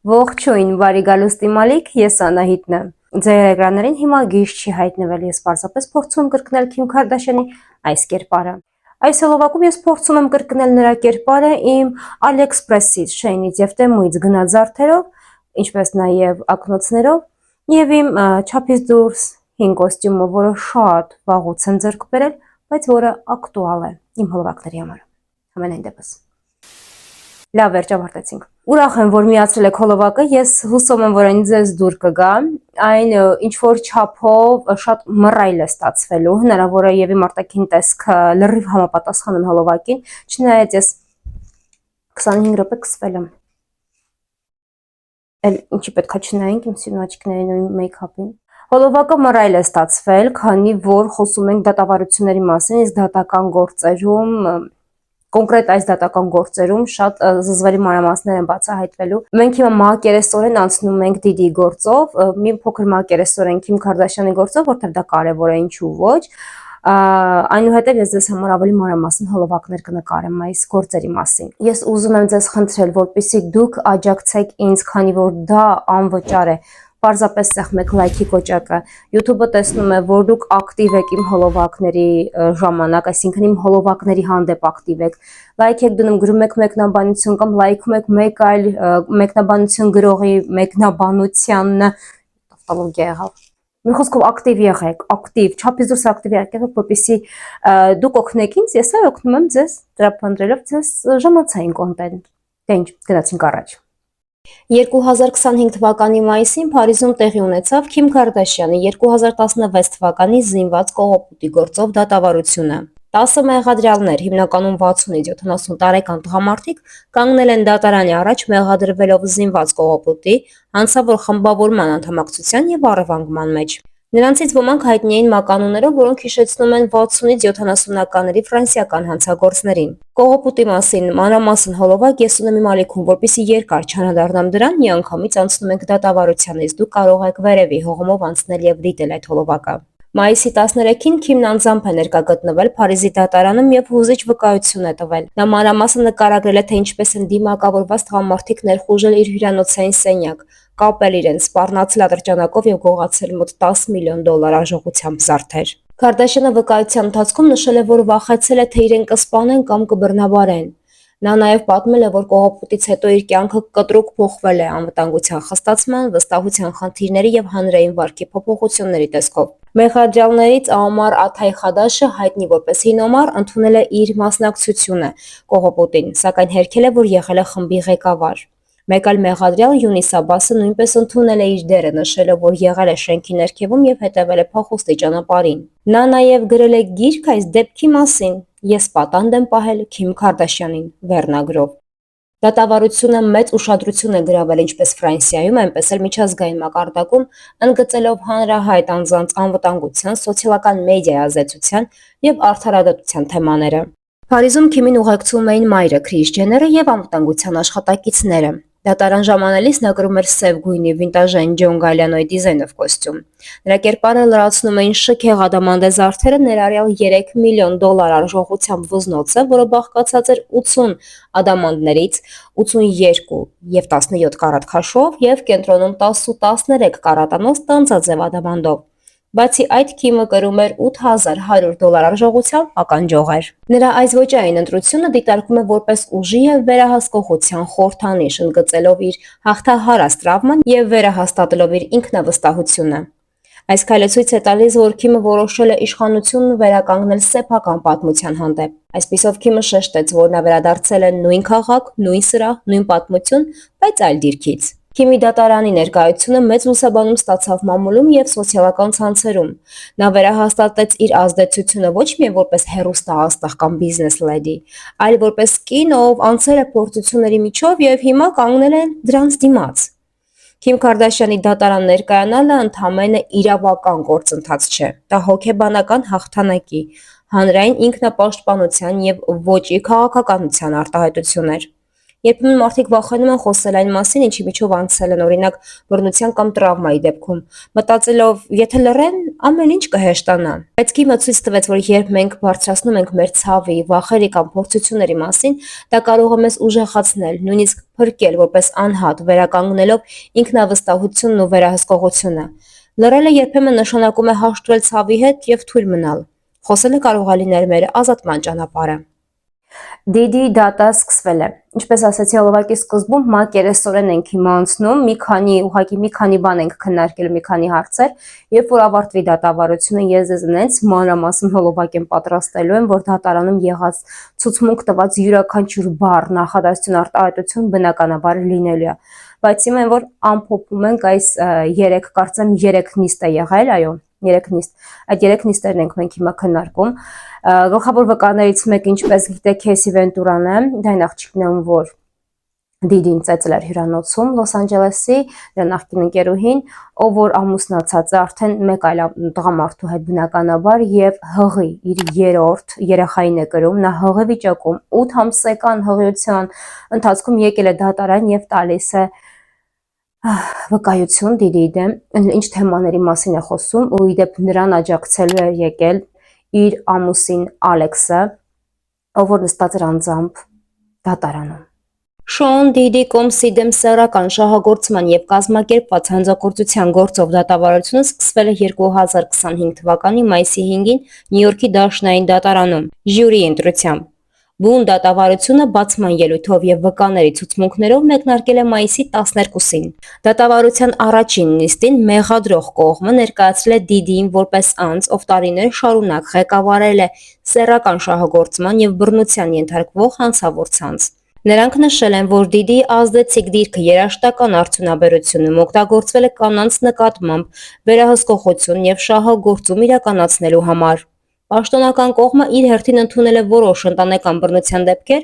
Ողջույն, բարի գալուստի Մալիք, ես Անահիտն եմ։ Ձեր էկրաններին հիմա գիժ չի հայտնվել, ես պարզապես փորձում եմ կրկնել Քիմ Քարդաշյանի այս կերպարը։ Այս հոլովակում ես փորձում եմ կրկնել նրա կերպարը իմ AliExpress-ից, Shein-ից եւ Temu-ից գնած զարդերով, ինչպես նաեւ ակնոցներով, եւ իմ չափից դուրս հին կոստյումը, որը շատ վաղուց եմ ձեռք բերել, բայց որը ակտուալ է իմ հոլովակների համար։ Համենայն դեպս։ Լավ, վերջամարտեցինք։ Ուրախ եմ, որ միացրել եք հոլովակը, ես հուսով եմ, որ այն ձեզ դուր կգա, այն ինչ-որ չափով շատ մռայլ է ստացվելու, հնարավոր է եւ իմ արտաքին տեսքը լրիվ համապատասխանում հոլովակին, չնայած ես 25 րոպե կսվել եմ։ Էլ ինչի պետքա չնայենք իմ սիրուն աչքներին ու իմ մեյքափին։ Հոլովակը մռայլ է ստացվել, քանի որ խոսում ենք դատավարությունների մասին, իսկ դատական գործերում կոնկրետ այս դատական գործերում շատ զզվելի մանրամասներ են բացահայտվելու։ Մենք հիմա մակերեսորեն անցնում ենք Դիդի գործով, մի փոքր մակերեսորեն Քիմ Քարդաշյանի գործով, որտեղ դա կարևոր է, ինչու ոչ։ Այնուհետև ես ձեզ համար ավելի մանրամասն հոլովակներ կնկարեմ այս գործերի մասին։ Ես ուզում եմ ձեզ խնդրել, որպեսզի դուք աջակցեք ինձ, քանի որ դա անվճար է։ Պարզապես սեղմեք լայքի կոճակը։ YouTube-ը տեսնում է, որ դուք ակտիվ եք իմ հոլովակների ժամանակ, այսինքն իմ հոլովակների հանդեպ ակտիվ եք։ Լայք եք դնում, գրում եք մեկնաբանություն կամ լայքում եք մեկ այլ մեկնաբանություն գրողի մեկնաբանությանը, տավտոլոգիա եղավ։ Մի խոսքով ակտիվ եղեք, ակտիվ, չափից դուրս ակտիվ եղեք, որպեսզի դուք օգնեք ինձ, ես այ օգնում եմ ձեզ, տրափանդրելով ձեզ ժամանցային կոնտենտ։ Դե ինչ, գնացինք առաջ։ 2025 թվականի մայիսին Փարիզում տեղի ունեցավ Քիմ Քարդաշյանի 2016 թվականի զինված կողոպուտի գործով դատավարությունը։ 10 մեղադրյալներ, հիմնականում 60-ից 70 տարեկան տղամարդիկ, կանգնել են դատարանի առաջ մեղադրվելով զինված կողոպուտի, հանցավոր խմբավորման անդամակցության եւ առևանգման մեջ։ Նրանցից ոմանք հայտնի էին մականուններով, որոնք հիշեցնում են 60-ից 70-ականների ֆրանսիական հանցագործներին։ Կողոպուտի մասին մանրամասն հոլովակ ես ունեմ իմ ալիքում, որպեսզի երկար չանդրադառնամ դրան, միանգամից անցնում ենք դատավարությանից, դուք կարող եք վերևի հողմով անցնել եւ դիտել այդ հոլովակը։ Մայիսի 13-ին Քիմն անձամբ է ներկա գտնվել Փարիզի դատարանում եւ հուզիչ վկայություն է տվել։ Նա մանրամասն նկարագրել է, թե ինչպես են դիմակավորված տղամարդիկ ներխուժել իր հյուրանոցային սենյակ, կապել իրեն, սպառնացել ատրճանակով եւ գողացել մոտ 10 միլիոն դոլար արժողությամբ զարդեր։ Քարդաշյանը վկայության ընթացքում նշել է, որ վախեցել է, թե իրեն կսպանեն կամ կբռնաբարեն։ Նա նաև պատմել է, որ կողոպուտից հետո իր կյանքը կտրուկ փոխվել է անվտանգության խստացման, վստահության խնդիրների եւ հանրային վարքի փոփոխությունների տեսքով։ Մեղադրյալներից Աոմար Աթայ Խադաշը, հայտնի որպես Հին Օմար, ընդունել է իր մասնակցությունը կողոպուտին, սակայն հերքել է, որ եղել է խմբի ղեկավար։ Մեկ այլ մեղադրյալ Յունիս Աբասը նույնպես ընդունել է իր դերը, նշելով, որ եղել է շենքի ներքևում եւ հետեւել է փախուստի ճանապարհին։ Նա նաև գրել է գիրք այս դեպքի մասին՝ «Ես պատանդ եմ պահել Քիմ Քարդաշյանին» վերնագրով։ Դատավարությունը մեծ ուշադրություն է գրավել ինչպես Ֆրանսիայում, այնպես էլ միջազգային մակարդակում, ընդգծելով հանրահայտ անձանց անվտանգության, սոցիալական մեդիայի ազդեցության եւ արդարադատության թեմաները։ Փարիզում Քիմին ուղեկցում էին մայրը Քրիս Ջեները եւ անվտանգության աշխատակիցները։ Դատարան ժամանելիս նա կրում էր սև գույնի վինտաժային Ջոն Գալիանոյի դիզայնով կոստյում։ Նրա կերպարը լրացնում էին շքեղ ադամանդե զարդերը, ներառյալ 3 միլիոն դոլար արժողությամբ վզնոցը, որը բաղկացած էր 80 ադամանդներից, 82 եւ 17 կարատ քաշով եւ կենտրոնում 10 ու 13 կարատանոց տանձաձև ադամանդով։ Բացի այդ, Քիմը կրում էր 8100 դոլար արժողությամբ ականջողեր։ Նրա այս ոճային ընտրությունը դիտարկում է որպես ուժի եւ վերահսկողության խորհրդանիշ, ընդգծելով իր հաղթահարած տրավման եւ վերահաստատելով իր ինքնավստահությունը։ Այս քայլը ցույց է տալիս, որ Քիմը որոշել է իշխանությունն վերականգնել սեփական պատմության հանդեպ։ Այսպիսով Քիմը շեշտեց, որ նա վերադարձել է նույն քաղաք, նույն սրահ, նույն պատմություն, բայց այլ դիրքից։ Քիմի դատարանի ներկայությունը մեծ լուսաբանում ստացավ մամուլում եւ սոցիալական ցանցերում։ Նա վերահաստատեց իր ազդեցությունը ոչ միայն որպես հեռուստաաստղ կամ բիզնես լեդի, այլ որպես կին, ով անցել է փորձությունների միջով եւ հիմա կանգնել է դրանց դիմաց։ Քիմ Քարդաշյանի դատարան ներկայանալը ընդամենը իրավական գործընթաց չէ։ Դա հոգեբանական հաղթանակի, հանրային ինքնապաշտպանության եւ ոճի քաղաքականության արտահայտություն էր։ Երբեմն մարդիկ վախենում են խոսել այն մասին, ինչի միջով անցել են, օրինակ բռնության կամ տրավմայի դեպքում, մտածելով, եթե լռեն, ամեն ինչ կհեշտանա։ Բայց կիմը ցույց տվեց, որ երբ մենք բարձրացնում ենք մեր ցավի, վախերի կամ փորձությունների մասին, դա կարող է մեզ ուժեղացնել, նույնիսկ փրկել, որպես անհատ, վերականգնելով ինքնավստահությունն ու վերահսկողությունը։ Լռելը երբեմն նշանակում է հաշտվել ցավի հետ եւ թույլ մնալ։ Խոսելը կարող է լինել մեր ազատման ճանապարհը։ Դիդի դատա սկսվել է։ Ինչպես ասացի հոլովակի սկզբում, մակերեսորեն ենք հիմա անցնում, մի քանի բան ենք քննարկել, մի քանի հարցեր, երբ որ ավարտվի դատավարությունը, ես ձեզ նենց մանրամասն հոլովակ եմ պատրաստելու եմ, որ դատարանում եղած ցուցմունք տված յուրաքանչյուր բառ, նախադասություն, արտահայտություն բնականաբար լինելու է։ Բայց հիմա որ ամփոփում ենք այս 3, կարծեմ 3 նիստ է եղել, այո, 3 նիստ։ Այդ 3 նիստերն ենք մենք հիմա քննարկում։ Գլխավոր վկաներից մեկը, ինչպես գիտեք, Քեսի Վենտուրան է, դա այն աղջիկն է, որ Դիդին ծեծել էր հյուրանոցում Լոս Անջելեսի, դրա նախկին ընկերուհին, ով որ ամուսնացած է արդեն մեկ այլ տղամարդու հետ բնականաբար եւ հղի իր երրորդ երեխային է կրում, նա հղի վիճակում 8 ամսական հղիության ընթացքում եկել է դատարան եւ տալիս է վկայություն Դիդիի դեմ, ինչ թեմաների մասին է խոսում, ու իդեպ նրան աջակցելու է եկել իր ամուսին Ալեքսը, ով որ նստած էր անձամբ դատարանում։ Շոուն Դիդի Կոմսի դեմ սեռական շահագործման եւ կազմակերպված հանցագործության գործով դատավարությունը սկսվել է 2025 թվականի մայիսի 5-ին Նյու Յորքի Դաշնային դատարանում ժյուրիի ընտրությամբ։ Բուն դատավարությունը բացման ելույթով եւ վկաների ցուցմունքներով մեկնարկել է մայիսի 12-ին։ Դատավարության առաջին նիստին մեղադրող կողմը ներկայացրել է Դիդիին որպես անձ, ով տարիներ շարունակ ղեկավարել է սեռական շահագործման եւ բռնության ենթարկվող հանցավոր ցանց։ Նրանք նշել են, որ Դիդիի ազդեցիկ դիրքը երաժշտական արդյունաբերությունում օգտագործվել է կանանց նկատմամբ վերահսկողություն եւ շահագործում իրականացնելու համար։ Պաշտոնական կողմը իր հերթին ընդունել է որոշ ընտանեկան բռնության դեպքեր,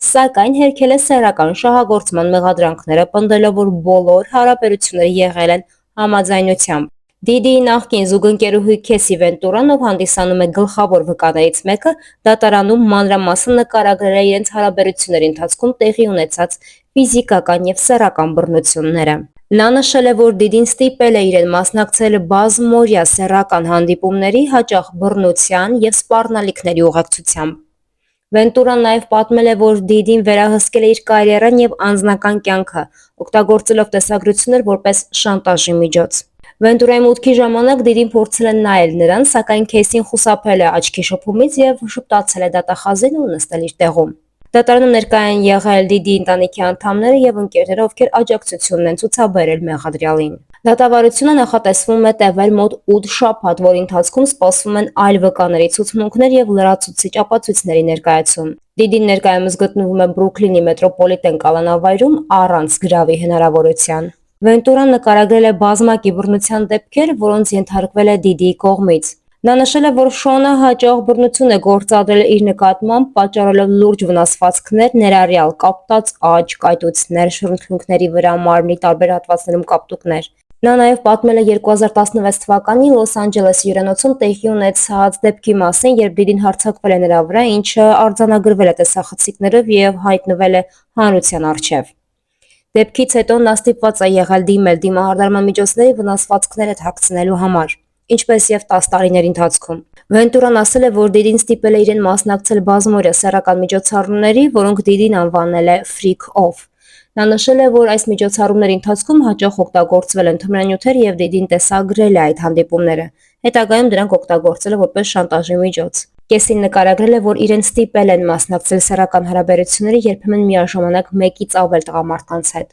սակայն հերքել է սեռական շահագործման մեղադրանքները, պնդելով, որ բոլոր հարաբերությունները եղել են համաձայնությամբ։ Դիդիի նախկին զուգընկերուհի Քեսի Վենտուրան, ով հանդիսանում է գլխավոր վկաներից մեկը, դատարանում մանրամասն նկարագրել է իրենց հարաբերությունների ընթացքում տեղի ունեցած ֆիզիկական եւ սեռական բռնությունները։ Նա նշել է, որ Դիդին ստիպել է իրեն մասնակցել բազմօրյա սեռական հանդիպումների, հաճախ բռնության եւ սպառնալիքների ուղեկցությամբ։ Վենտուրան նաև պատմել է, որ Դիդին վերահսկել է իր կարիերան եւ անձնական կյանքը, օգտագործելով տեսագրություններ որպես շանտաժի միջոց։ Վենտուրայի մուտքի ժամանակ Դիդին փորձել է նայել նրան, սակայն Քեսին խուսափել է աչքի շփումից եւ շփտացել է դատախազին ու նստել իր տեղում։ Դատարանում ներկա են եղել Դիդիի ընտանիքի անդամները եւ ընկերները, ովքեր աջակցությունն են ցուցաբերել մեղադրյալին։ Դատավարությունը նախատեսվում է տևել մոտ 8 շաբաթ, որի ընթացքում սպասվում են այլ վկաների ցուցմունքներ եւ լրացուցիչ ապացույցների ներկայացում։ Դիդին ներկայումս գտնվում է Բրուքլինի մետրոպոլիտեն կալանավայրում առանց գրավի հնարավորության։ Վենտուրան նկարագրել է բազմակի բռնության դեպքեր, որոնց ենթարկվել է Դիդիի կողմից։ Նա նշել է, որ Շոնը հաճախ բռնություն է գործադրել իր նկատմամբ, պատճառելով լուրջ վնասվածքներ, ներառյալ կապտած աջ, կայտուցներ, շրթունքների վրա, մարմնի տարբեր հատվածներում կապտուկներ։ Նա նաև պատմել է 2016 թվականի Լոս Անջելեսի հյուրանոցում տեղի ունեցած դեպքի մասին, երբ Դիդին հարձակվել է նրա վրա, ինչը արձանագրվել է տեսախցիկներով եւ հայտնվել է հանրության առջև։ Դեպքից հետո նա ստիպված է եղել դիմել դիմահարդարման միջոցների վնասվածքները թաքցնելու համար, ինչպես եւ 10 տարիների ընթացքում։ Վենտուրան ասել է, որ Դիդին ստիպել է իրեն մասնակցել բազմօրյա սեռական միջոցառումների, որոնք Դիդին անվանել է freak off։ Նա նշել է, որ այս միջոցառումների ընթացքում հաճախ օգտագործվել են թմրանյութեր եւ Դիդին տեսագրել է այդ հանդիպումները։ Հետագայում դրանք օգտագործել է որպես շանտաժի միջոց։ Քեսին նկարագրել է, որ իրեն ստիպել են մասնակցել սեռական հարաբերությունների երբեմն միաժամանակ մեկից ավել տղամարդկանց հետ։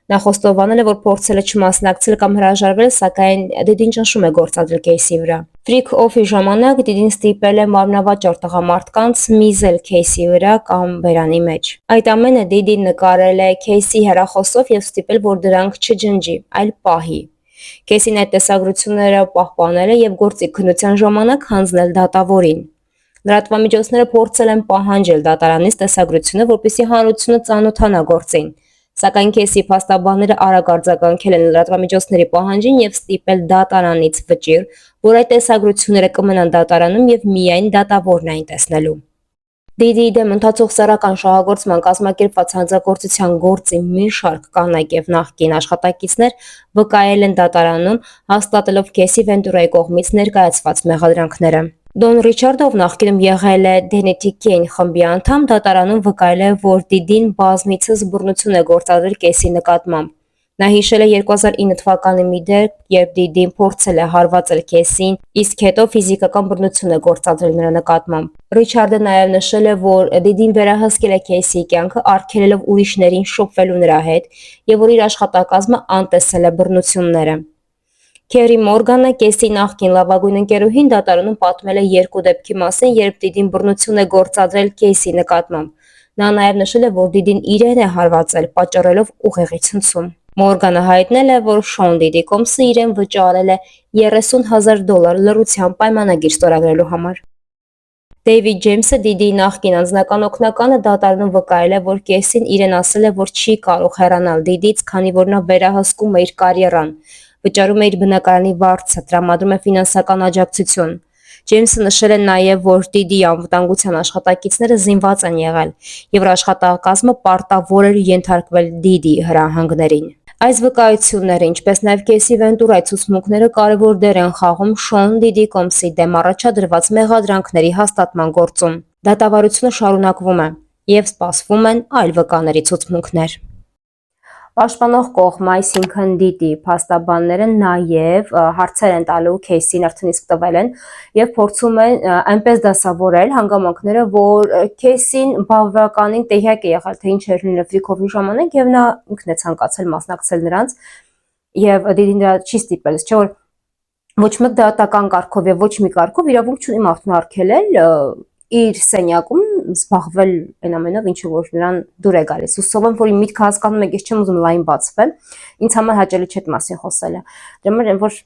Նա խոստովանել է, որ փորձել է չմասնակցել կամ հրաժարվել, սակայն Դիդին ճնշում է գործադրել Քեսի վրա։ Freak off-ի ժամանակ Դիդին ստիպել է մարմնավաճառ տղամարդկանց միզել Քեսի վրա կամ բերանի մեջ։ Այդ ամենը Դիդին նկարել է Քեսի հեռախոսով եւ ստիպել, որ դրանք չջնջի, այլ պահի։ Քեսին այդ տեսագրությունները պահպանել է եւ գործի քննության ժամանակ հանձնել դատավորին։ Լրատվամիջոցները փորձել են պահանջել դատարանից տեսագրությունը, որպեսզի հանրությունը ծանոթանա գործին, սակայն Քեսի փաստաբանները արագ արձագանքել են լրատվամիջոցների պահանջին եւ ստիպել դատարանից վճիռ, որ այդ տեսագրությունները կմնան դատարանում եւ միայն դատավորն այն տեսնելու։ Դիդիի դեմ ընթացող սեռական շահագործման կազմակերպված հանցագործության գործի մի շարք կանայք եւ նախկին աշխատակիցներ վկայել են դատարանում, հաստատելով Քեսի Վենտուրայի կողմից ներկայացված մեղադրանքները։ Դոն Ռիչարդը, ով նախկինում եղել է Դենետի Քեյն խմբի անդամ, դատարանում վկայել է, որ Դիդին բազմիցս բռնություն է գործադրել Քեսի նկատմամբ։ Նա հիշել է 2009 թվականի մի դեպք, երբ Դիդին փորձել է հարվածել Քեսին, իսկ հետո ֆիզիկական բռնություն է գործադրել նրա նկատմամբ։ Ռիչարդը նաև նշել է, որ Դիդին վերահսկել է Քեսիի կյանքը, արգելելով ուրիշներին շփվելու նրա հետ, եւ որ իր աշխատակազմը անտեսել է բռնությունները։ Քերի Մորգանը, Քեսի նախկին լավագույն ընկերուհին, դատարանում պատմել է երկու դեպքի մասին, երբ Դիդին բռնություն է գործադրել Քեսի նկատմամբ։ Նա նաև նշել է, որ Դիդին իրեն է հարվածել, պատճառելով ուղեղի ցնցում։ Մորգանը հայտնել է, որ Շոն Դիդի կոմսը իրեն վճարել է $30,000 լռության պայմանագիր ստորագրելու համար։ Դեյվիդ Ջեյմսը, Դիդիի նախկին անձնական օգնականը, դատարանում վկայել է, որ Քեսին իրեն ասել է, որ չի կարող հեռանալ Դիդից, քանի որ նա վերահսկում է իր կարիերան, վճարում է իր բնակարանի վարձը, տրամադրում է ֆինանսական աջակցություն։ Ջեյմսը նշել է նաև, որ Դիդիի անվտանգության աշխատակիցները զինված են եղել, եւ որ աշխատակազմը պարտավոր էր ենթարկվել Դիդիի հրահանգներին։ Այս վկայությունները, ինչպես նաև Քեսի Վենտուրայի ցուցմունքները կարևոր դեր են խաղում Շոն Դիդի կոմսի դեմ առաջադրված մեղադրանքների հաստատման գործում։ Դատավարությունը շարունակվում է եւ սպասվում են այլ վկաների ցուցմունքներ։ Պաշտպանող կողմը, այսինքն Դիդի փաստաբանները նաև հարցեր են տալու Քեսին, արդեն իսկ տվել են, եւ փորձում են այնպես դասավորել հանգամանքները, որ Քեսին բավականին տեղյակ է եղել, թե ինչ էր լինել ֆրիքովի ժամանակ, եւ նա ինքն է ցանկացել մասնակցել նրանց, եւ Դիդին դրա չի ստիպել, չէ՞ որ ոչ մեկ դատական կարգով եւ ոչ մի կարգով իրավունք չունի մարդուն արգելել իր սենյակում զբաղվել այն ամենով, ինչը որ նրան դուր է գալիս։ Հուսով եմ, որ իմ միտքը հասկանում եք, ես չեմ ուզում լայն բացվել։ Ինձ համար հաճելի չէ այդ մասին խոսելը։ Դրա համար որ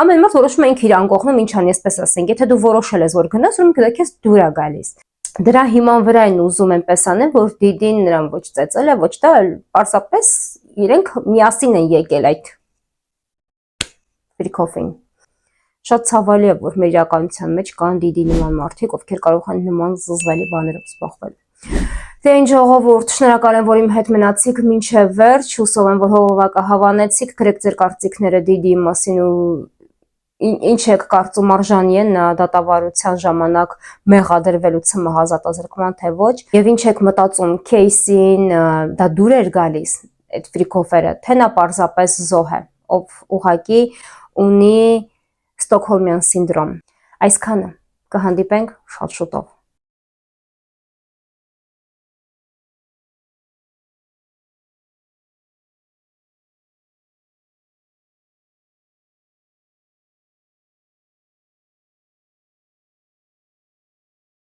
ամեն մարդ որոշում է ինքը իր անկողնում ինչ անի, այսպես ասենք, եթե դու որոշել ես, որ գնաս, ուրեմն դա քեզ դուր է գալիս։ Դրա հիման վրա են ուզում այնպես անեն, որ Դիդին նրան ոչ ծեծել է, ոչ դա, պարզապես իրենք միասին են եկել այդ ֆրիքոֆին։ Շատ ցավալի է, որ մեր իրականության մեջ կան Դիդի նման մարդիկ, ովքեր կարող են նման զզվելի բաներով զբաղվել։ Դե ինչ ժողովուրդ, շնորհակալ եմ, որ իմ հետ մնացիք մինչև վերջ, հուսով եմ, որ հողովակը հավանեցիք, գրեք ձեր կարծիքները Դիդիի մասին ու ինչ եք կարծում, արժանի են դատավարության ժամանակ մեղադրվելու ՑՄՀ ազատազրկման, թե ոչ, եւ ինչ եք մտածում, Քեսին դա դուր էր գալիս այդ ֆրիքոֆերը, թե նա պարզապես զոհ է, ով ուղղակի ունի Ստոկհոլմյան սինդրոմ։ Այսքանը, կհանդիպենք շատ շուտով։